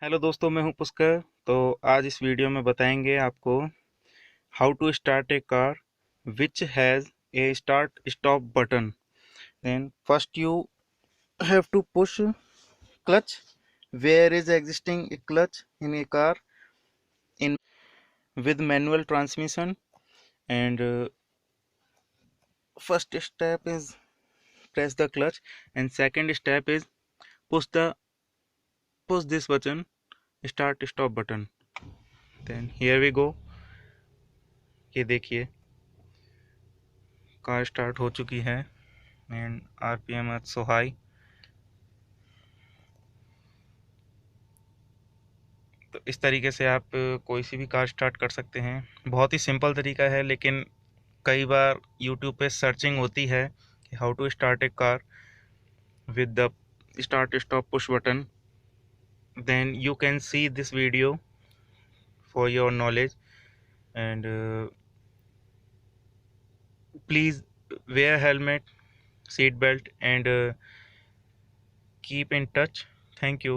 Hello दोस्तों, मैं हूं पुष्कर। तो आज इस वीडियो में बताएंगे आपको how to start a car which has a start stop button. Then first you have to push clutch where is existing a clutch in a car in with manual transmission, and first step is press the clutch, and second step is push this button, start stop button. Then here we go। ये देखिए car start हो चुकी है and RPM at so high. तो इस तरीके से आप कोई सी भी कार स्टार्ट कर सकते हैं। बहुत ही सिंपल तरीका है, लेकिन कई बार यूट्यूब पे सर्चिंग होती है कि how to start a car with the start stop push button. Then you can see this video for your knowledge, and please wear helmet, seat belt, and keep in touch. Thank you.